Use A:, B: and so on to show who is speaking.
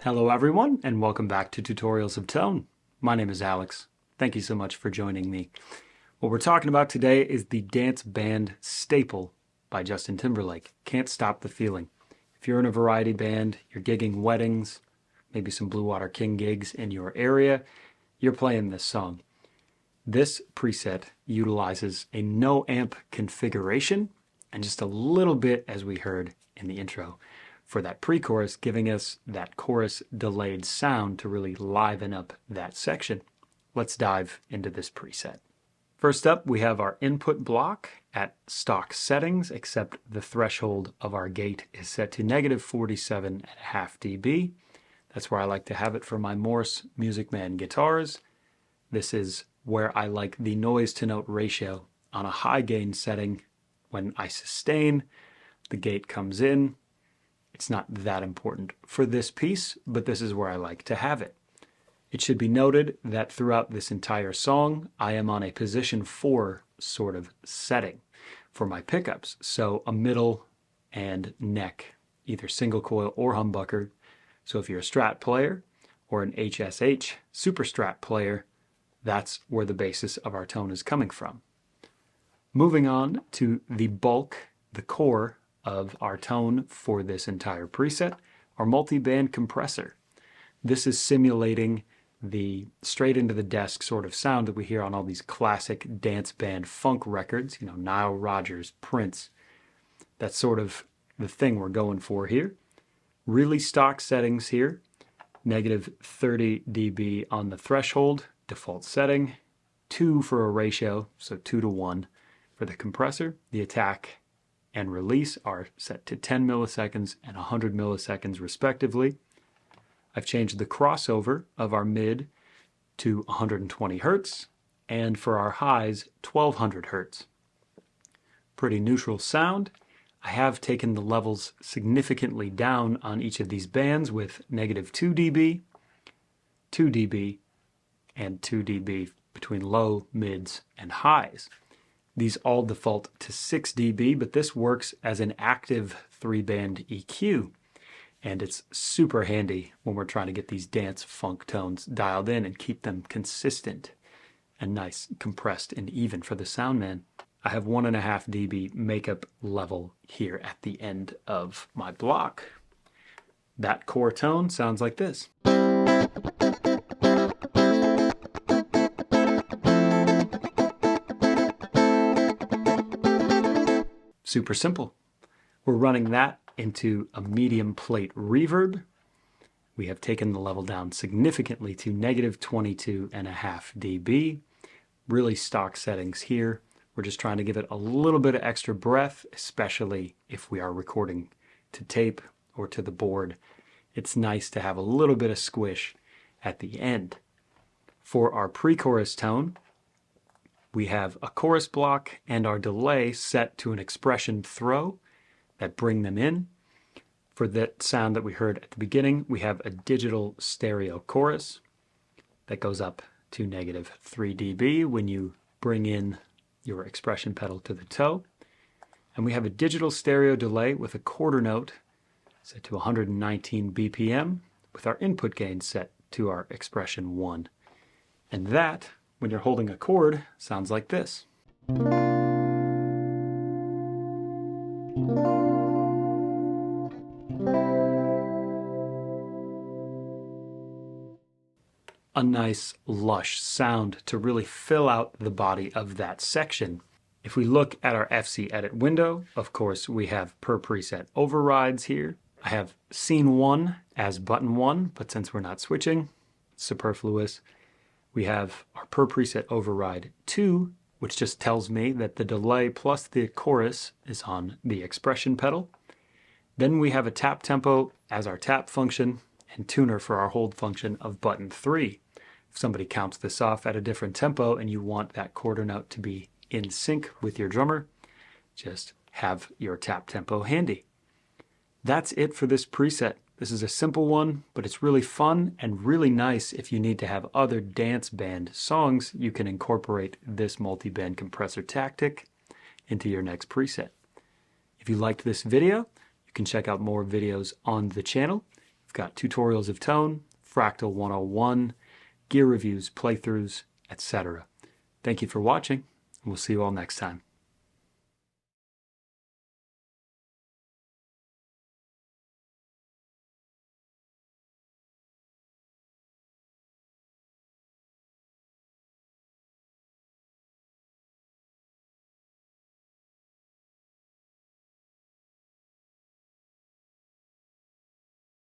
A: Hello everyone, and welcome back to Tutorials of Tone. My name is Alex. Thank you so much for joining me. What we're talking about today is the dance band staple by Justin Timberlake, Can't Stop the Feeling. If you're in a variety band, you're gigging weddings, maybe some Blue Water King gigs in your area, you're playing this song. This preset utilizes a no amp configuration and just a little bit, as we heard in the intro, for that pre-chorus, giving us that chorus delayed sound to really liven up that section. Let's dive into this preset. First up, we have our input block at stock settings, except the threshold of our gate is set to -47.5 dB. That's where I like to have it for my Morse Music Man guitars. This is where I like the noise to note ratio on a high gain setting. When I sustain, the gate comes in. It's not that important for this piece, but this is where I like to have it. It should be noted that throughout this entire song, I am on a position 4 sort of setting for my pickups. So a middle and neck, either single coil or humbucker. So if you're a Strat player or an HSH super Strat player, that's where the basis of our tone is coming from. Moving on to the bulk, the core of our tone for this entire preset, our multi-band compressor. This is simulating the straight into the desk sort of sound that we hear on all these classic dance band funk records, Nile Rodgers, Prince. That's sort of the thing we're going for here. Really stock settings here, -30 dB on the threshold, default setting, 2 for a ratio, so 2:1 for the compressor. The attack and release are set to 10 milliseconds and 100 milliseconds respectively. I've changed the crossover of our mid to 120 Hertz, and for our highs, 1200 Hertz. Pretty neutral sound. I have taken the levels significantly down on each of these bands with -2 dB, 2 dB, and 2 dB between low, mids, and highs. These all default to 6 dB, but this works as an active 3-band EQ. And it's super handy when we're trying to get these dance funk tones dialed in and keep them consistent and nice, compressed, and even for the sound man. I have 1.5 dB makeup level here at the end of my block. That core tone sounds like this. Super simple. We're running that into a medium plate reverb. We have taken the level down significantly to -22.5 dB. Really stock settings here. We're just trying to give it a little bit of extra breath, especially if we are recording to tape or to the board. It's nice to have a little bit of squish at the end. For our pre-chorus tone, we have a chorus block and our delay set to an expression throw that bring them in. For that sound that we heard at the beginning, we have a digital stereo chorus that goes up to -3 dB when you bring in your expression pedal to the toe. And we have a digital stereo delay with a quarter note set to 119 BPM with our input gain set to our expression 1. And that, when you're holding a chord, sounds like this. A nice lush sound to really fill out the body of that section. If we look at our FC edit window, of course we have per preset overrides here. I have scene 1 as button 1, but since we're not switching, it's superfluous. We have our per preset override 2, which just tells me that the delay plus the chorus is on the expression pedal. Then we have a tap tempo as our tap function and tuner for our hold function of button 3. If somebody counts this off at a different tempo and you want that quarter note to be in sync with your drummer, just have your tap tempo handy. That's it for this preset. This is a simple one, but it's really fun and really nice if you need to have other dance band songs. You can incorporate this multi-band compressor tactic into your next preset. If you liked this video, you can check out more videos on the channel. We've got tutorials of tone, Fractal 101, gear reviews, playthroughs, etc. Thank you for watching, and we'll see you all next time.